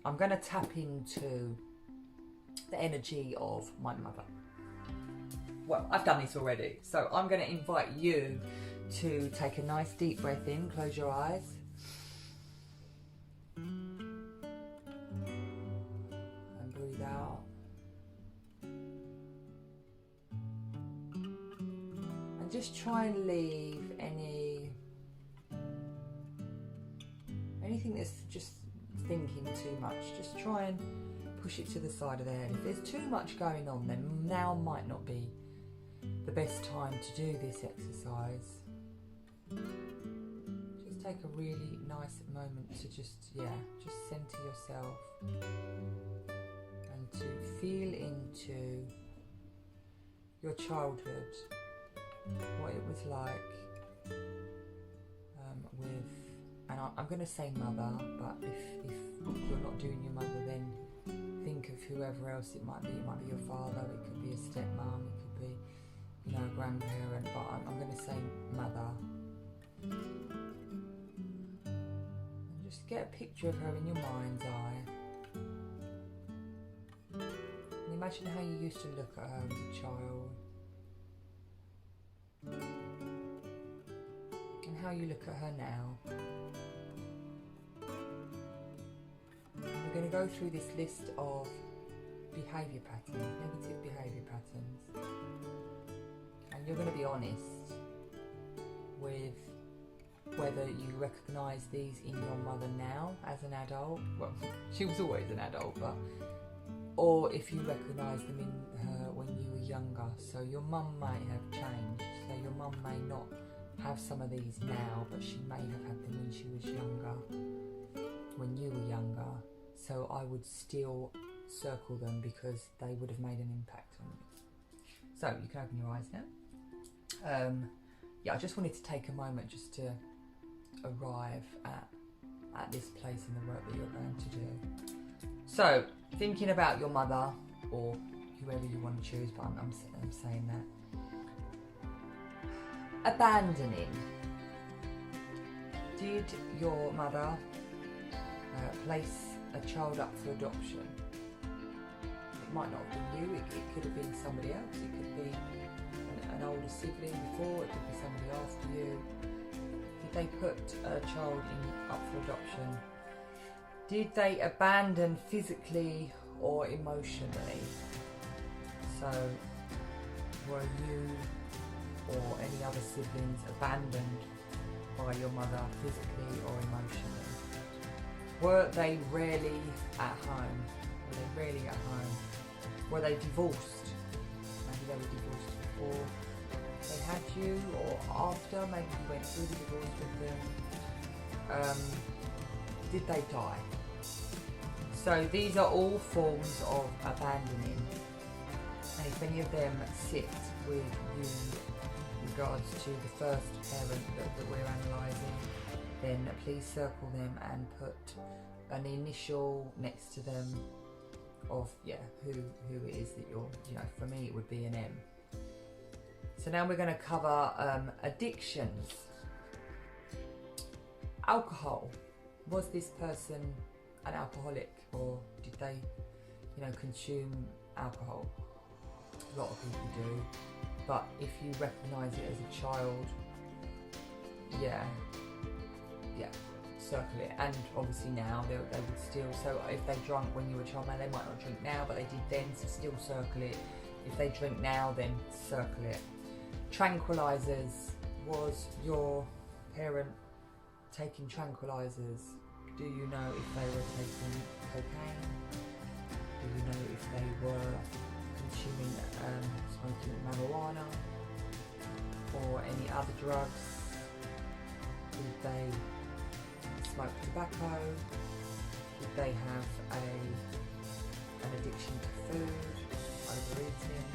I'm going to tap into the energy of my mother. Well, I've done this already, so I'm going to invite you to take a nice deep breath in, close your eyes. And breathe out. And just try and leave anything that's just thinking too much. Just try and push it to the side of the head. If there's too much going on, then now might not be the best time to do this exercise. Just take a really nice moment to just center yourself and to feel into your childhood, what it was like with, and I'm going to say mother, but if you're not doing your mother, then think of whoever else it might be. It might be your father, it could be a stepmom, it could be, a grandparent, but I'm going to say mother. And just get a picture of her in your mind's eye. And imagine how you used to look at her as a child. And how you look at her now. And we're going to go through this list of behaviour patterns, negative behaviour patterns. And you're going to be honest with whether you recognise these in your mother now as an adult. Well, she was always an adult, but or if you recognise them in her when you were younger. So your mum may have changed. So your mum may not have some of these now, but she may have had them when she was younger, when you were younger. So I would still circle them because they would have made an impact on you. So you can open your eyes now. I just wanted to take a moment just to arrive at this place in the work that you're going to do. So, thinking about your mother, or whoever you want to choose, but I'm saying that. Abandoning. Did your mother place a child up for adoption? It might not have been you, it could have been somebody else, it could be an older sibling before, it could be somebody after you. Did they put a child up for adoption? Did they abandon physically or emotionally? So, were you or any other siblings abandoned by your mother physically or emotionally? Were they rarely at home? Were they rarely at home? Were they divorced? Maybe they were divorced before they had you, or after, maybe you went through the divorce with them. Did they die? So these are all forms of abandoning, and if any of them sit with you in regards to the first parent that we're analysing, then please circle them and put an initial next to them of who it is that you're, for me it would be an M. So now we're going to cover addictions. Alcohol. Was this person an alcoholic, or did they, consume alcohol? A lot of people do, but if you recognise it as a child, circle it. And obviously now they would still, so if they drank when you were a child, they might not drink now, but they did then, so still circle it. If they drink now, then circle it. Tranquilizers. Was your parent taking tranquilizers? Do you know if they were taking cocaine? Do you know if they were consuming, smoking marijuana or any other drugs? Did they smoke tobacco? Did they have an addiction to food, overeating?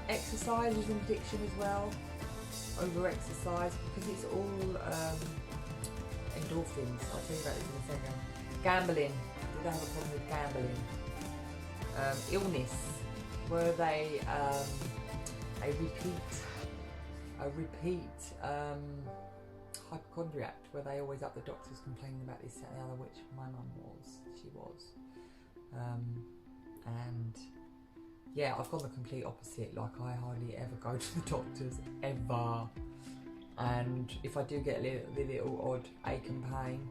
Exercise is an addiction as well. Over-exercise, because it's all endorphins. I'll tell you about this in a second. Gambling. Did they have a problem with gambling? Illness. Were they a repeat hypochondriac, where they always up the doctors complaining about this, that, and the other, which my mum was. She was. And yeah, I've gone the complete opposite. Like, I hardly ever go to the doctors, ever. And if I do get a little odd ache and pain,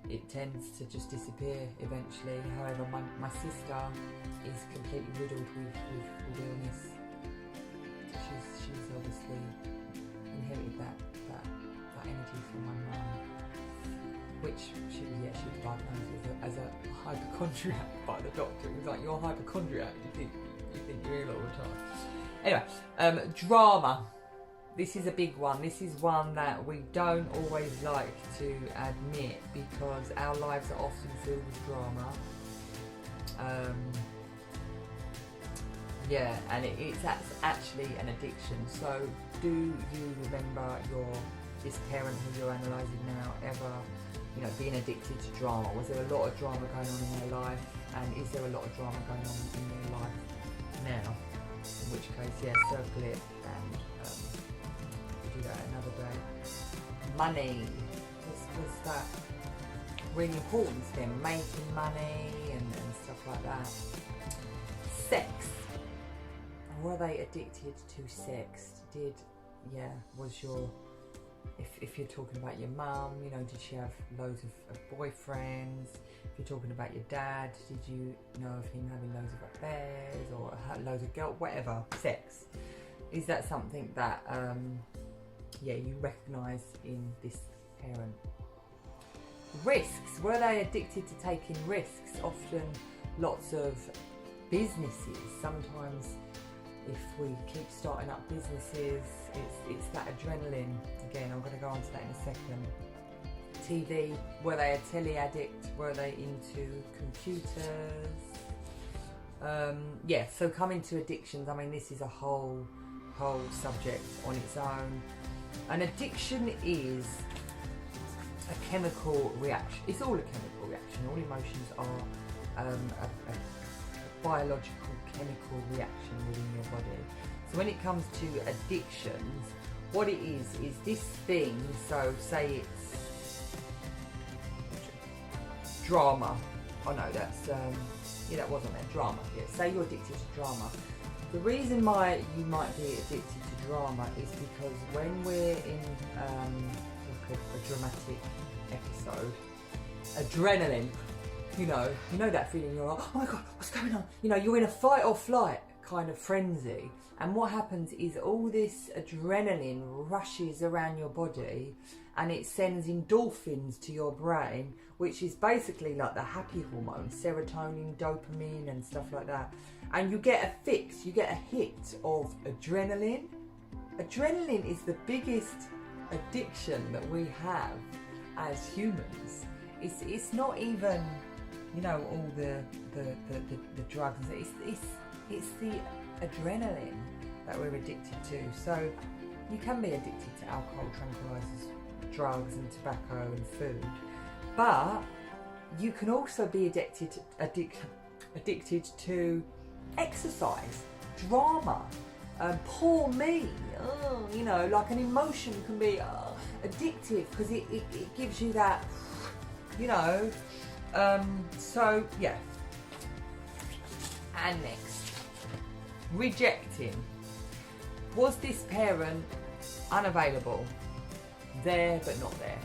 it tends to just disappear eventually. However, my sister is completely riddled with illness. She's obviously inherited that energy from my mum, which she was diagnosed as a hypochondriac by the doctor. He was like, "You're a hypochondriac. You think you're ill all the time." Anyway, drama. This is a big one. This is one that we don't always like to admit, because our lives are often filled with drama. Yeah, and it's actually an addiction. So, do you remember this parent who you're analysing now ever, being addicted to drama? Was there a lot of drama going on in their life? And is there a lot of drama going on in their life now? In which case, yeah, circle it and we'll do that another day. Money. Was that really important to them? Making money and stuff like that. Sex. Were they addicted to sex? Was your, if you're talking about your mum, did she have loads of boyfriends? If you're talking about your dad, did you know of him having loads of affairs or loads of girls? Whatever, sex. Is that something that, you recognise in this parent? Risks. Were they addicted to taking risks? Often lots of businesses. Sometimes if we keep starting up businesses, it's that adrenaline. Again, I'm going to go on to that in a second. TV. Were they a telly addict? Were they into computers? So coming to addictions, I mean, this is a whole subject on its own. An addiction is a chemical reaction. It's all a chemical reaction. All emotions are a biological chemical reaction within your body. So when it comes to addictions, what it is this thing. So say it's drama. Oh no, that's that wasn't there. Drama. Yeah. Say you're addicted to drama. The reason why you might be addicted to drama is because when we're in like a dramatic episode, adrenaline, you know that feeling. You're like, oh my god, what's going on? You're in a fight or flight kind of frenzy, and what happens is all this adrenaline rushes around your body, and it sends endorphins to your brain, which is basically like the happy hormone, serotonin, dopamine, and stuff like that. And you get a fix, you get a hit of adrenaline. Adrenaline is the biggest addiction that we have as humans. It's not even, all the drugs. It's the adrenaline that we're addicted to. So you can be addicted to alcohol, tranquilizers, drugs, and tobacco and food, but you can also be addicted to exercise, drama. Poor me, like an emotion can be addictive because it gives you that, so yeah. And next, rejecting. Was this parent unavailable? There but not there.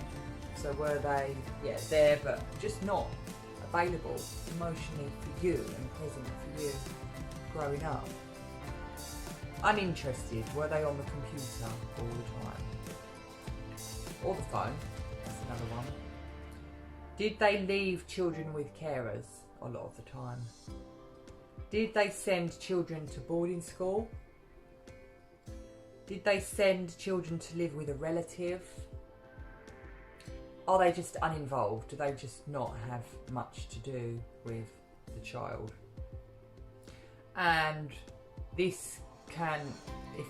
So were they, there but just not available emotionally for you and present for you growing up? Uninterested. Were they on the computer all the time? Or the phone? That's another one. Did they leave children with carers a lot of the time? Did they send children to boarding school? Did they send children to live with a relative? Are they just uninvolved? Do they just not have much to do with the child? And this can, if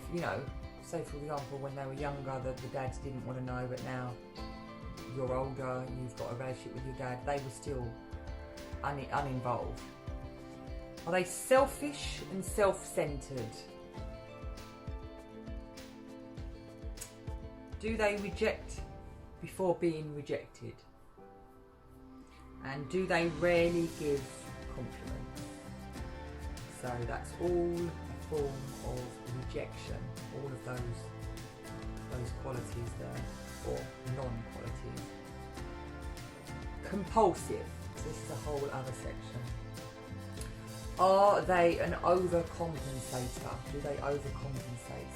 say for example when they were younger the dads didn't want to know, but now you're older, you've got a relationship with your dad, they were still uninvolved. Are they selfish and self-centered? Do they reject before being rejected? And do they rarely give compliments? So that's all a form of rejection, all of those qualities there, or non-qualities. Compulsive, this is a whole other section. Are they an overcompensator? Do they overcompensate?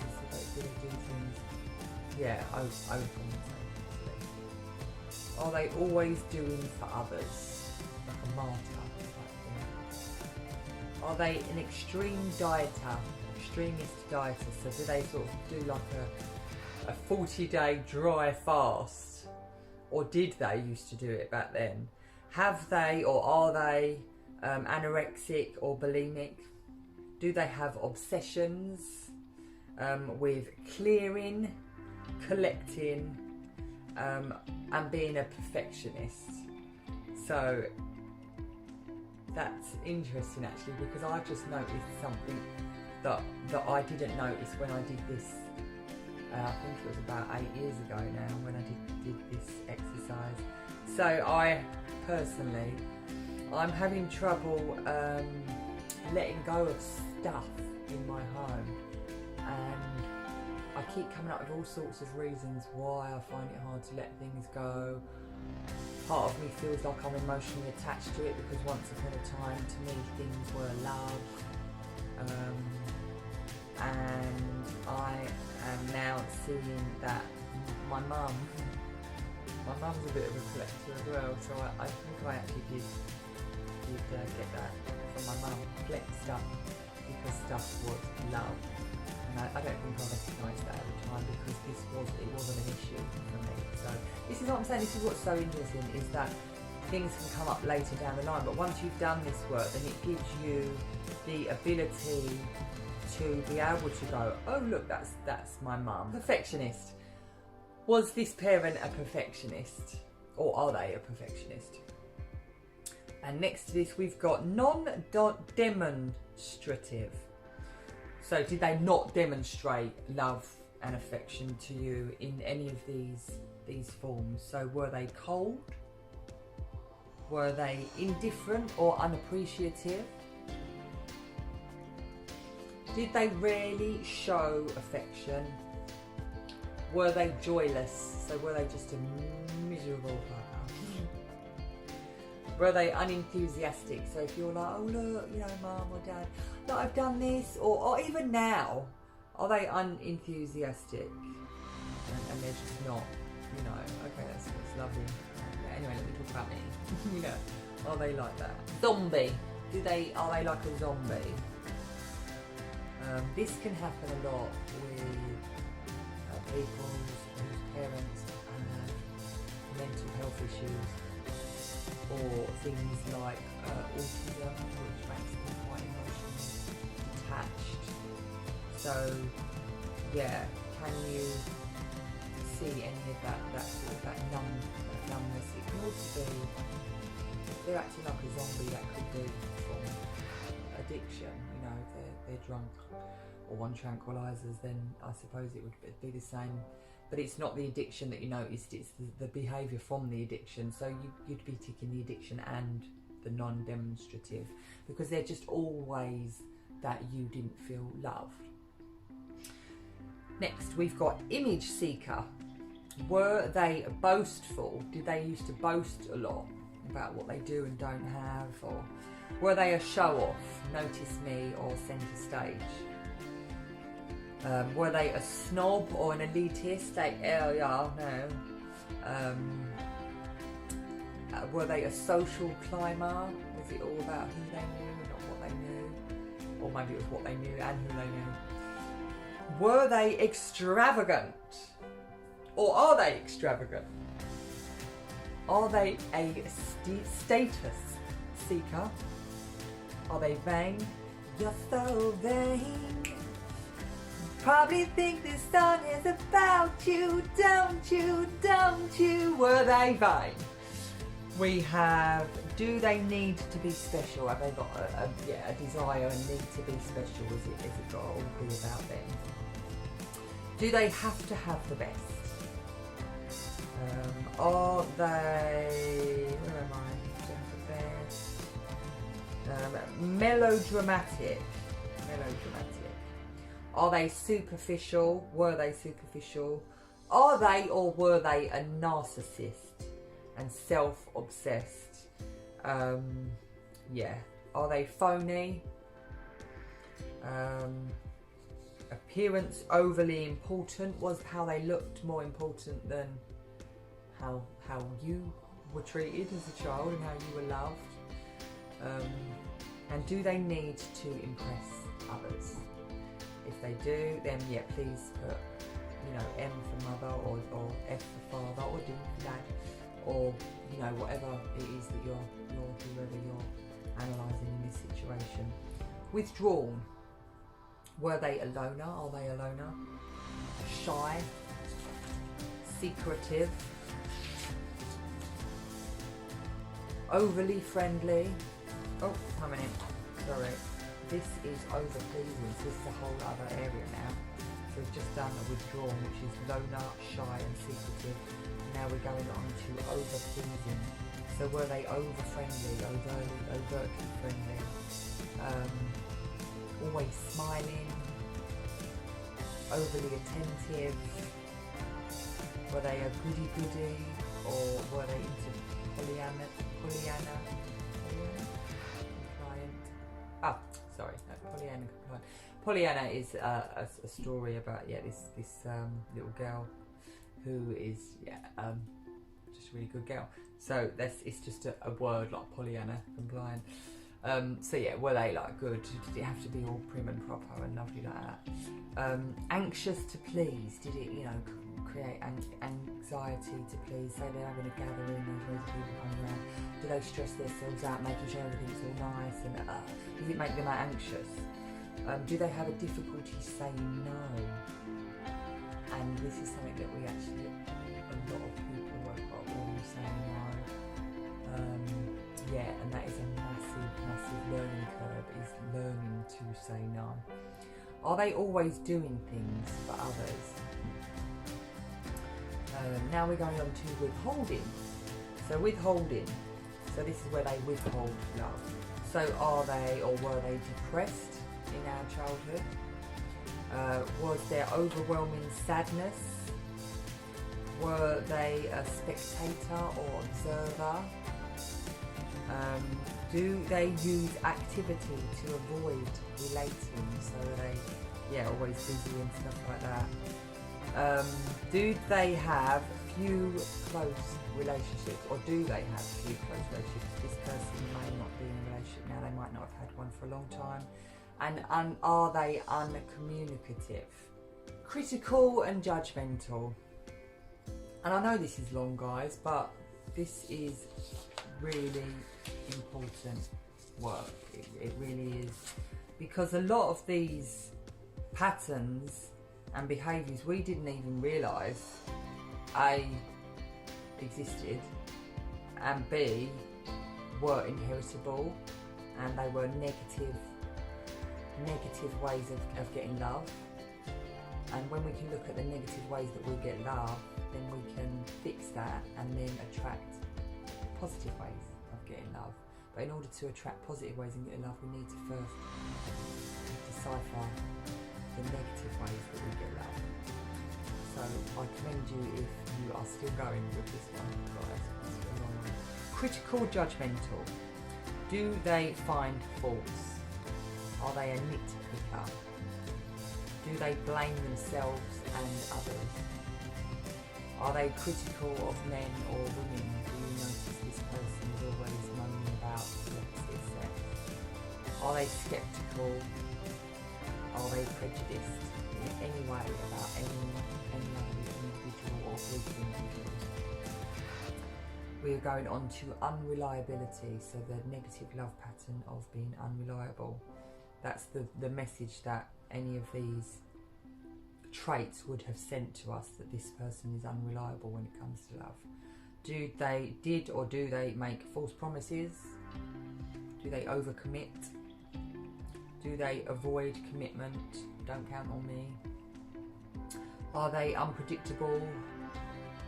Do they do things? Yeah, overcompensate. Are they always doing for others? Like a martyr type thing. Are they an extreme dieter? Extremist dieter? So do they sort of do like a 40-day dry fast? Or did they used to do it back then? Have they or are they anorexic or bulimic? Do they have obsessions with clearing, collecting, and being a perfectionist? So that's interesting actually, because I just noticed something that I didn't notice when I did this. I think it was about 8 years ago now when I did this exercise. So I personally, I'm having trouble letting go of stuff in my home, and I keep coming up with all sorts of reasons why I find it hard to let things go. Part of me feels like I'm emotionally attached to it because once upon a time to me things were love, and I am now seeing that my mum's a bit of a collector as well, so I think I actually did get that from my mum, collect stuff because stuff was love, and I don't think I recognised that at the time because it wasn't an issue for me. So this is what I'm saying, this is what's so interesting, is that things can come up later down the line, but once you've done this work then it gives you the ability to be able to go, oh look, that's my mum. Perfectionist. Was this parent a perfectionist? Or are they a perfectionist? And next to this we've got non-demonstrative. So did they not demonstrate love and affection to you in any of these forms? So were they cold? Were they indifferent or unappreciative? Did they rarely show affection? Were they joyless? So were they just a miserable partner? Were they unenthusiastic? So if you're like, oh look, mum or dad, look, I've done this, or even now, are they unenthusiastic? And they're just not, okay, that's lovely. Yeah, anyway, let me talk about me. Are they like that? Zombie. Are they like a zombie? This can happen a lot with people whose parents have mental health issues, or things like autism, which makes them quite emotionally detached. So yeah, can you see any of that numbness? It can also be, if they're acting like a zombie, that could be from addiction. If they're drunk or on tranquilizers, then I suppose it would be the same. But it's not the addiction that you noticed, it's the behaviour from the addiction. So you'd be ticking the addiction and the non-demonstrative, because they're just always that you didn't feel loved. Next, we've got image seeker. Were they boastful? Did they used to boast a lot about what they do and don't have? Or were they a show-off, notice me, or centre stage? Were they a snob or an elitist? Were they a social climber? Was it all about who they knew and not what they knew? Or maybe it was what they knew and who they knew. Were they extravagant? Or are they extravagant? Are they a status seeker? Are they vain? You're so vain. Probably think this song is about you, don't you, don't you? Were they vain? We have, do they need to be special? Have they got a desire and need to be special? Is it got to all be about them? Do they have to have the best? Are they, where am I? Melodramatic. Are they superficial? Were they superficial? Are they or were they a narcissist and self-obsessed? Yeah. Are they phony? Appearance overly important. Was how they looked more important than how you were treated as a child and how you were loved? And do they need to impress others? If they do, then yeah, please put, you know, M for mother, or F for father, or D for dad, or, you know, whatever it is that you're whoever you're analysing in this situation. Withdrawn. Were they a loner? Are they a loner? Shy? Secretive? Overly friendly? Oh, a minute. Sorry. This is over-pleasing. So this is a whole other area now. So we've just done a withdrawn, which is loner, shy and secretive. Now we're going on to over-pleasing. So were they over-friendly, overtly friendly? Always smiling? Overly attentive? Were they a goody-goody? Or were they into Pollyanna? Pollyanna is a story about this little girl who is just a really good girl. So it's just a word like Pollyanna, compliant. So yeah, were they like good? Did it have to be all prim and proper and lovely like that? Anxious to please? Did it, you know, create anxiety to please? Say they're having a gathering, there's loads of people coming around. Do they stress themselves out, making sure everything's all nice? And does it make them anxious? Do they have a difficulty saying no? And this is something that we actually, a lot of people work on when we say no. Yeah, and that is a massive learning curve, is learning to say no. Are they always doing things for others? Now we're going on to withholding. So withholding, so this is where they withhold love. So are they or were they depressed in our childhood? Was there overwhelming sadness? Were they a spectator or observer? Do they use activity to avoid relating? So are they, always busy and stuff like that? Do they have few close relationships, or do they have few close relationships? This person may not be in a relationship now, they might not have had one for a long time. And are they uncommunicative? Critical and judgmental. And I know this is long, guys, but this is really important work. It really is. Because a lot of these patterns and behaviours we didn't even realise A, existed, and B, were inheritable, and they were negative ways of getting love. And when we can look at the negative ways that we get love, then we can fix that and then attract positive ways of getting love. But in order to attract positive ways of getting love, we need to first decipher the negative ways that we get love. So I commend you if you are still going with this one, guys. It's a long one. Critical, judgmental. Do they find faults? Are they a nitpicker? Do they blame themselves and others? Are they critical of men or women? Do you notice this person is always moaning about the opposite sex? Are they sceptical? Are they prejudiced in any way about any other individual or group of individuals? We are going on to unreliability, so the negative love pattern of being unreliable. That's the message that any of these traits would have sent to us, that this person is unreliable when it comes to love. Do they make false promises? Do they overcommit? Do they avoid commitment? Don't count on me. Are they unpredictable,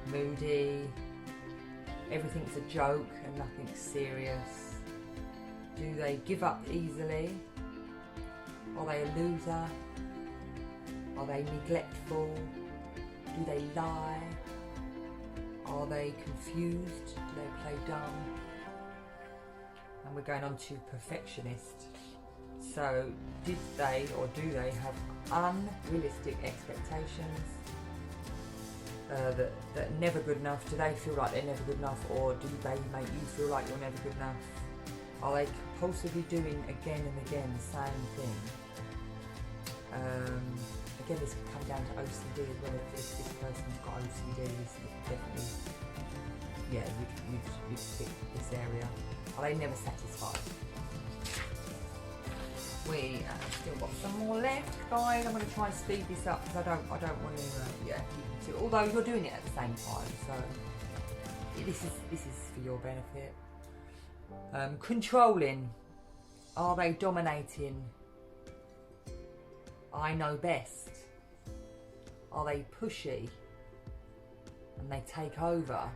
moody, everything's a joke and nothing's serious? Do they give up easily? Are they a loser? Are they neglectful? Do they lie? Are they confused? Do they play dumb? And we're going on to perfectionist. So, did they or do they have unrealistic expectations that are never good enough? Do they feel like they're never good enough, or do they make you feel like you're never good enough? Are they compulsively doing again and again the same thing? Again, this can come down to OCD as well. If this person's got OCD, this is definitely, yeah, you'd pick this area. Are they never satisfied? We still got some more left, guys. I'm going to try and speed this up because I don't want to, keep it to. Although you're doing it at the same time, so this is for your benefit. Controlling. Are they dominating? I know best. Are they pushy and they take over?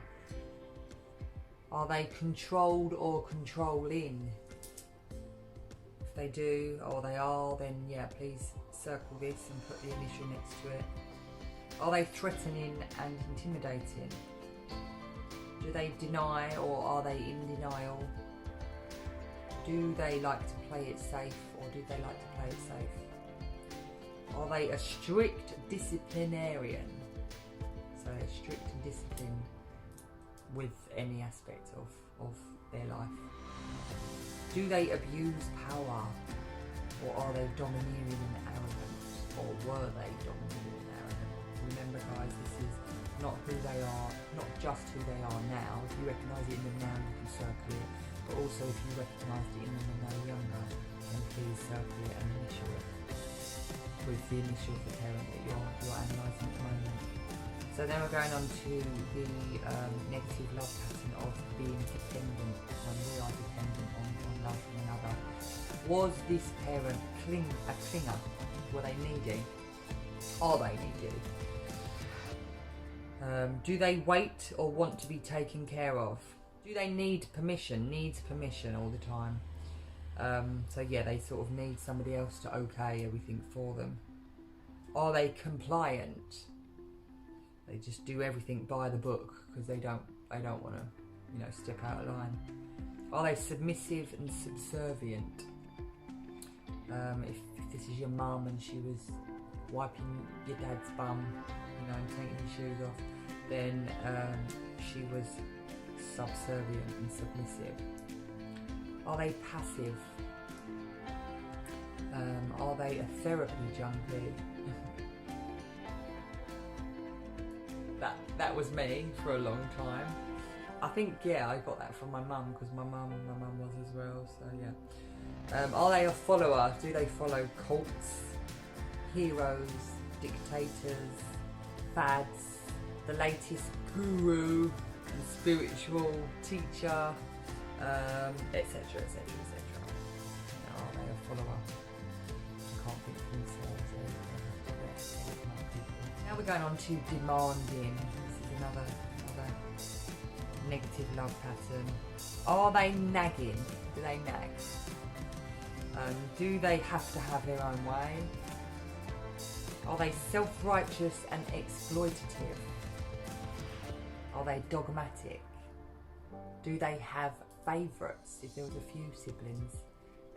Are they controlled or controlling? If they do, or they are, then yeah, please circle this and put the initial next to it. Are they threatening and intimidating? Do they deny, or are they in denial? Do they like to play it safe, or do they like to play it safe? Are they a strict disciplinarian? So they're strict and disciplined with any aspect of their life. Do they abuse power, or are they domineering and arrogant, or were they domineering and arrogant? Remember, guys, this is not who they are, not just who they are now. If you recognise it in them now, you can circle it. But also, if you recognised it in them when they were younger, then please circle it and initial it with the initial of the parent that you're analysing at the moment. So then we're going on to the negative love pattern of being dependent, when we are dependent on love from another. Was this parent a clinger? Were they needy? Are they needy? Do they wait or want to be taken care of? Do they need permission? Needs permission all the time. So yeah, they sort of need somebody else to okay everything for them. Are they compliant? They just do everything by the book because they don't want to, step out of line. Are they submissive and subservient? If this is your mum and she was wiping your dad's bum, and taking his shoes off, then she was subservient and submissive. Are they passive? Are they a therapy junkie? That was me for a long time. I think, yeah, I got that from my mum, because my mum was as well, so yeah. Are they a follower? Do they follow cults, heroes, dictators, fads, the latest guru and spiritual teacher, etc, etc, etc. Are they a follower? I can't think for themselves. Now we're going on to demanding. This is another negative love pattern. Are they nagging? Do they nag? Do they have to have their own way? Are they self-righteous and exploitative? Are they dogmatic? Do they have favourites? If there was a few siblings,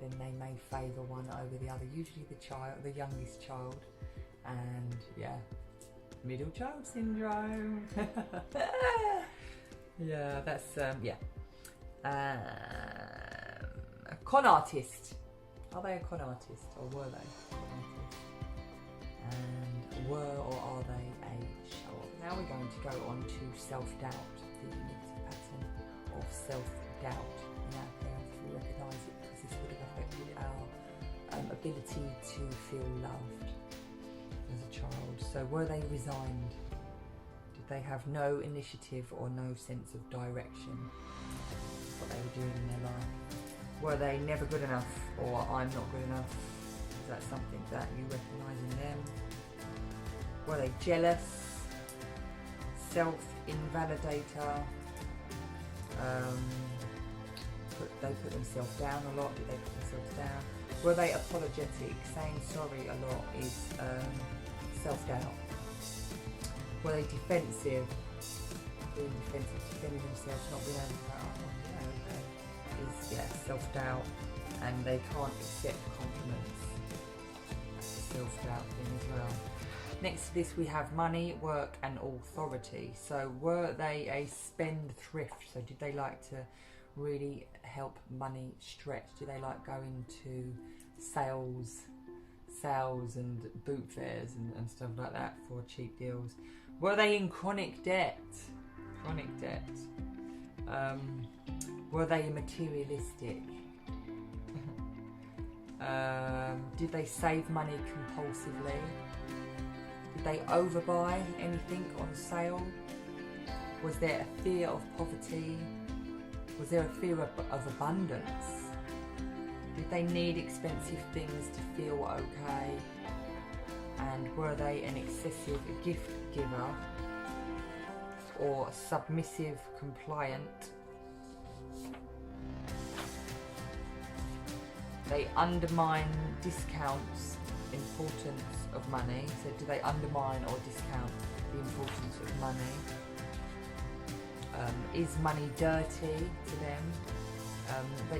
then they may favour one over the other. Usually the youngest child, and yeah, middle child syndrome. Yeah, that's yeah. A con artist. Are they a con artist, or were they a con artist? And were or are they a show-off? Now we're going to go on to self-doubt, the negative pattern of self-doubt in our parents. We recognise it because this would have affected our ability to feel loved as a child. So were they resigned? Did they have no initiative or no sense of direction? What they were doing in their life? Were they never good enough, or I'm not good enough? Is that something that you recognise in them? Were they jealous, self-invalidator, They put themselves down a lot. Did they put themselves down? Were they apologetic? Saying sorry a lot is self-doubt. Were they defensive? Being defensive, defending themselves, not being able to, is self-doubt, and they can't accept compliments. That's a self-doubt thing as well. Next to this we have money, work and authority. So were they a spendthrift? So did they like to really help money stretch? Do they like going to sales and boot fairs and stuff like that for cheap deals? Were they in chronic debt? Were they materialistic? Did they save money compulsively? Did they overbuy anything on sale? Was there a fear of poverty? Was there a fear of abundance? Did they need expensive things to feel okay? And were they an excessive gift giver or submissive compliant? They undermine, discounts importance of money. So do they undermine or discount the importance of money? Is money dirty to them?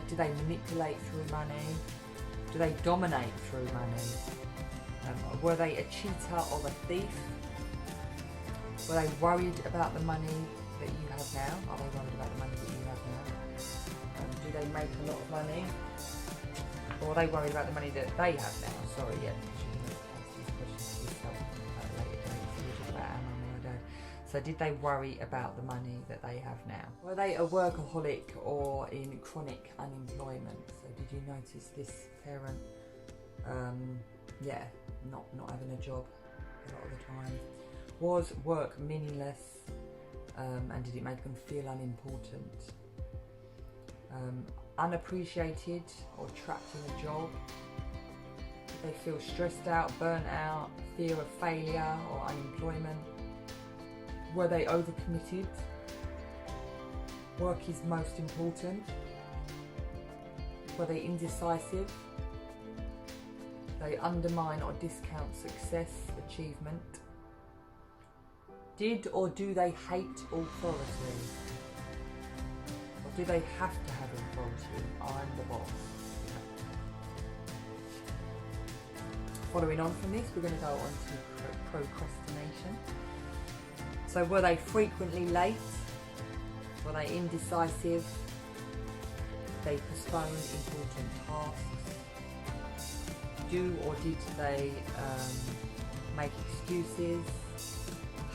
Do they manipulate through money? Do they dominate through money? Were they a cheater or a thief? Were they worried about the money that you have now? Are they worried about the money that you have now? Do they make a lot of money? Or are they worried about the money that they have now? Sorry, yeah, because you're going to ask these questions to yourself at a later date. So we'll talk about our mum or our dad. So did they worry about the money that they have now? Were they a workaholic or in chronic unemployment? So did you notice this parent, not having a job a lot of the time? Was work meaningless, and did it make them feel unimportant? Unappreciated or trapped in a job? Did they feel stressed out, burnt out, fear of failure or unemployment? Were they overcommitted? Work is most important. Were they indecisive? They undermine or discount success, achievement. Did or do they hate authority? Or do they have to have authority? I'm the boss. Following on from this, we're going to go on to procrastination. So were they frequently late? Were they indecisive? They postponed important tasks? Do or did they make excuses?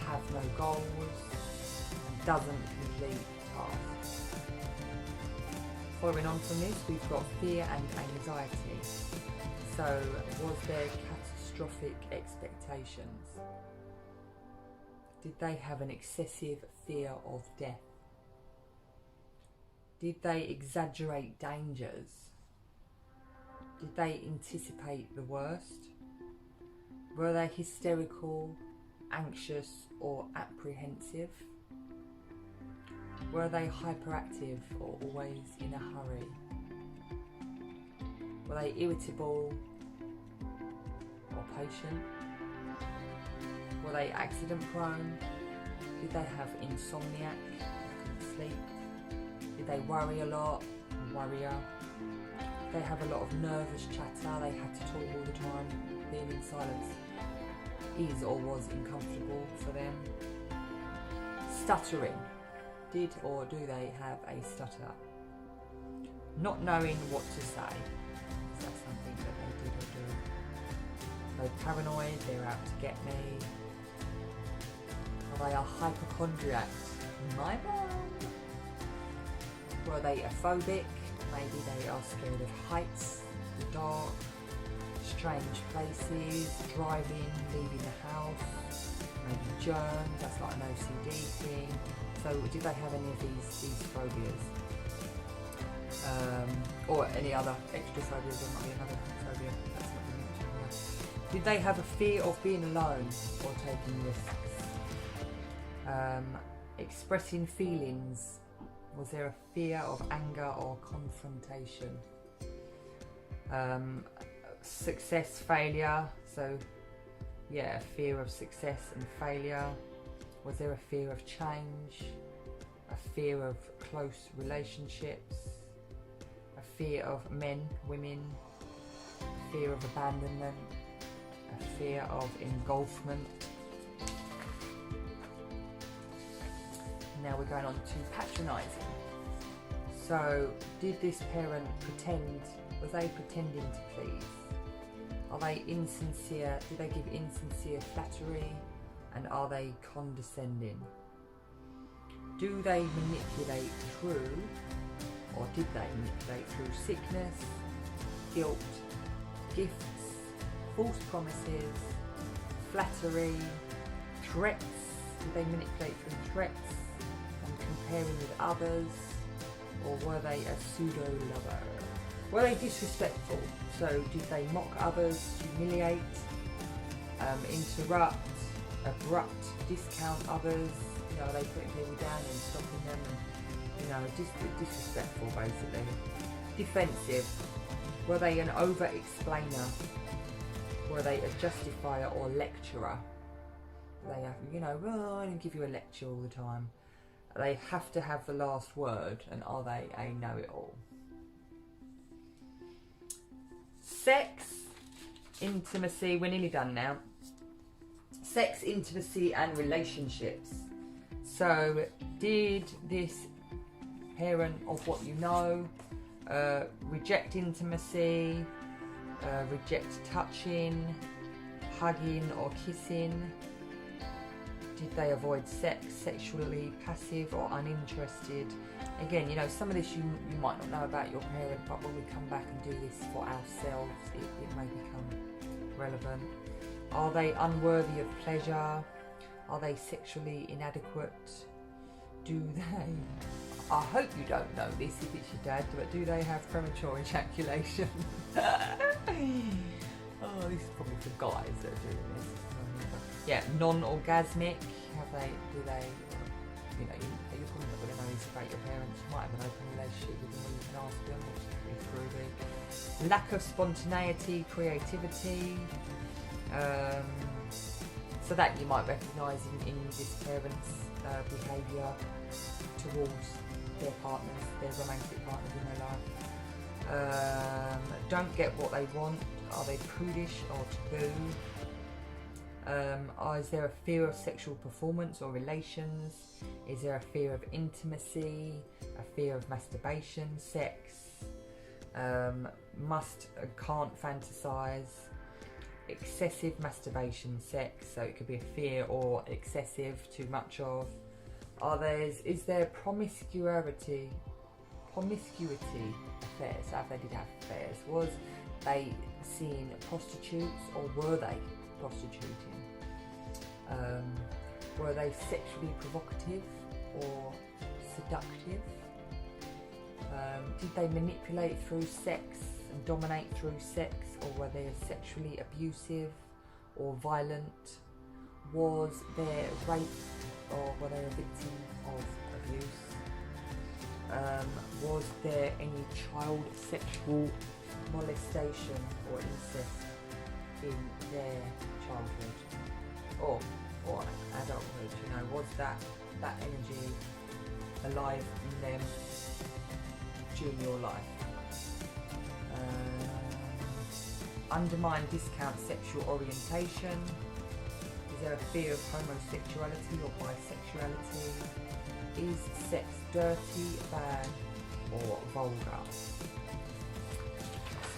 Have no goals? Doesn't complete tasks? Following on from this, we've got fear and anxiety. So was there catastrophic expectations? Did they have an excessive fear of death? Did they exaggerate dangers? Did they anticipate the worst? Were they hysterical, anxious or apprehensive? Were they hyperactive or always in a hurry? Were they irritable or patient? Were they accident prone? Did they have insomniac, couldn't sleep? Did they worry a lot, worrier? Did they have a lot of nervous chatter? They had to talk all the time. Being in silence is or was uncomfortable for them. Stuttering. Did or do they have a stutter? Not knowing what to say. Is that something that they did or do? They're paranoid, they're out to get me. Are they a hypochondriac? My mum. Were they a phobic? Maybe they are scared of heights, the dark, strange places, driving, leaving the house, maybe germs, that's like an OCD thing. So did they have any of these phobias? Or any other extra phobias? There might be another phobia that's not been mentioned. Did they have a fear of being alone or taking risks? Expressing feelings Was there a fear of anger or confrontation? Success, failure. So yeah, fear of success and failure. Was there a fear of change? A fear of close relationships? A fear of men, women? A fear of abandonment? A fear of engulfment? Now we're going on to patronising. So did this parent pretend, was they pretending to please? Are they insincere? Do they give insincere flattery? And are they condescending? Do they manipulate through, or did they manipulate through sickness, guilt, gifts, false promises, flattery, threats? Did they manipulate through threats and comparing with others? Or were they a pseudo-lover? Were they disrespectful? So did they mock others, humiliate, interrupt, abrupt, discount others? You know, are they putting people down and stopping them? And, you know, disrespectul basically. Defensive. Were they an over-explainer? Were they a justifier or lecturer? They have, you know, well, I don't give you a lecture all the time. They have to have the last word, and are they a know-it-all? Sex, intimacy, we're nearly done now. Sex, intimacy and relationships. So did this parent of what you know reject intimacy, reject touching, hugging or kissing? Did they avoid sex, sexually passive or uninterested? Again, you know, some of this you might not know about your parent, but when we come back and do this for ourselves, it may become relevant. Are they unworthy of pleasure? Are they sexually inadequate? Do they, I hope you don't know this if it's your dad, but do they have premature ejaculation? Oh, this is probably for guys that are doing this. Yeah, non-orgasmic. Do they, you know, you're probably not going to know this about your parents. You might have an open relationship with them, or you can ask them, which is pretty groovy. Lack of spontaneity, creativity. So that you might recognise in this parent's behaviour towards their partners, their romantic partners in their life. Don't get what they want. Are they prudish or taboo? Is there a fear of sexual performance or relations? Is there a fear of intimacy? A fear of masturbation, sex? Can't fantasize? Excessive masturbation, sex, so it could be a fear or excessive, too much of. Is there promiscuity affairs? So if they did have affairs, was they seeing prostitutes or were they prostituting? Were they sexually provocative or seductive? Did they manipulate through sex and dominate through sex, or were they sexually abusive or violent? Was there rape, or were they a victim of abuse? Was there any child sexual molestation or incest in their childhood or adulthood? You know, was that energy alive in them during your life? Undermine, discount sexual orientation. Is there a fear of homosexuality or bisexuality? Is sex dirty, bad or vulgar?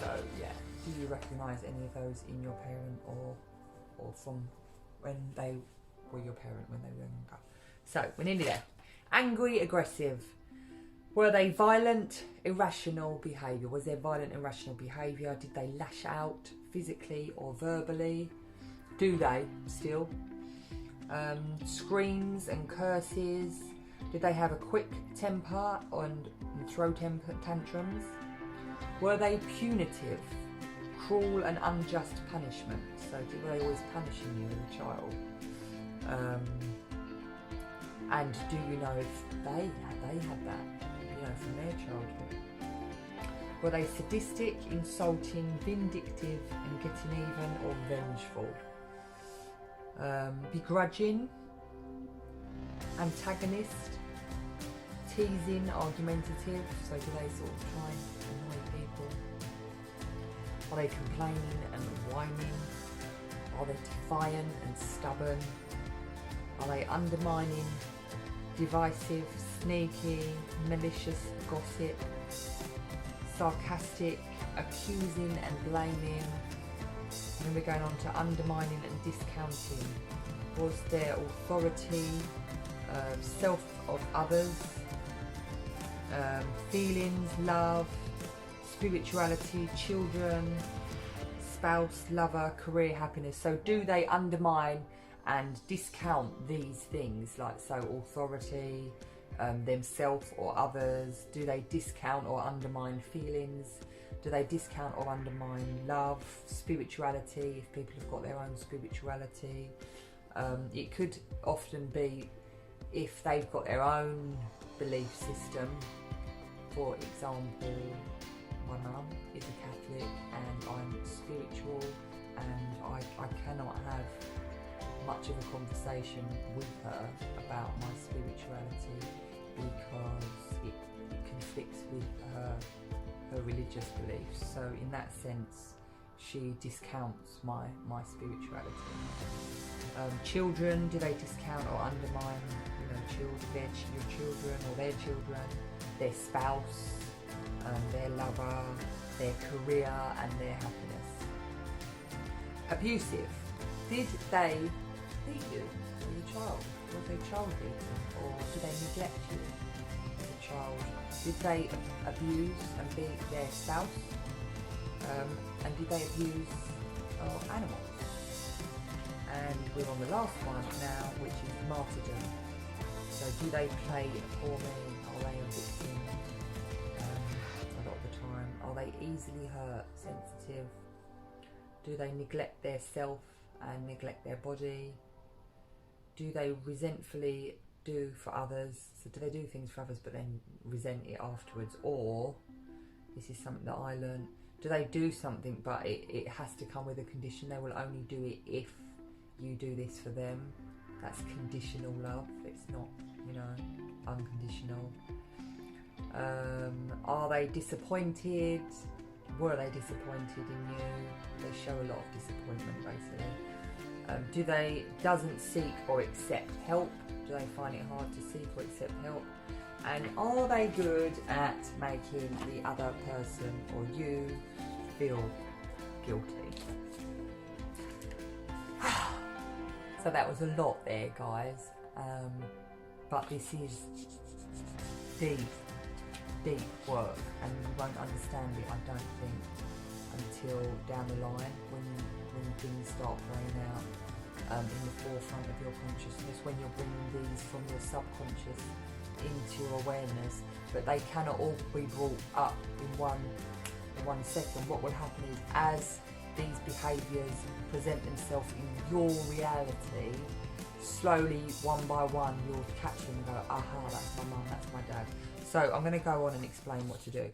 So yeah, do you recognise any of those in your parent or from when they were your parent when they were younger? So we're nearly there. Angry, aggressive. Were they violent, irrational behaviour? Was there violent, irrational behaviour? Did they lash out physically or verbally? Do they still? Screams and curses. Did they have a quick temper and throw tantrums? Were they punitive, cruel and unjust punishment? So were they always punishing you as a child? And do you know if they had that? from their childhood. Were they sadistic, insulting, vindictive and getting even, or vengeful? Begrudging, antagonist, teasing, argumentative, so do they sort of try and annoy people? Are they complaining and whining? Are they defiant and stubborn? Are they undermining, divisive, sneaky, malicious, gossip, sarcastic, accusing and blaming? And then we're going on to undermining and discounting. Was there authority, self of others, feelings, love, spirituality, children, spouse, lover, career, happiness? So do they undermine and discount these things, like so authority, themselves or others? Do they discount or undermine feelings? Do they discount or undermine love, spirituality, if people have got their own spirituality? It could often be if they've got their own belief system. For example, my mum is a Catholic and I'm spiritual, and I cannot have much of a conversation with her about my spirituality because it conflicts with her religious beliefs. So in that sense, she discounts my spirituality. Children, do they discount or undermine, your children or their children, their spouse, their lover, their career and their happiness? Abusive, did they beat you as a child? Was they child beating, or did they neglect you as a child? Did they abuse and beat their spouse? And did they abuse animals? And we're on the last one now, which is martyrdom. So do they play poor men? Are they a victim a lot of the time? Are they easily hurt, sensitive? Do they neglect their self and neglect their body? Do they resentfully do for others? So do they do things for others but then resent it afterwards? Or, this is something that I learned, do they do something but it has to come with a condition? They will only do it if you do this for them. That's conditional love. It's not, unconditional. Are they disappointed? Were they disappointed in you? They show a lot of disappointment, basically. Do they doesn't seek or accept help? Do they find it hard to seek or accept help? And are they good at making the other person or you feel guilty? So that was a lot there, guys. But this is deep work, and you won't understand it, I don't think, until down the line when things start playing out in the forefront of your consciousness, when you're bringing these from your subconscious into your awareness. But they cannot all be brought up in one second. What will happen is, as these behaviours present themselves in your reality, slowly, one by one, you'll catch them and go, aha, that's my mum, that's my dad. So I'm going to go on and explain what to do.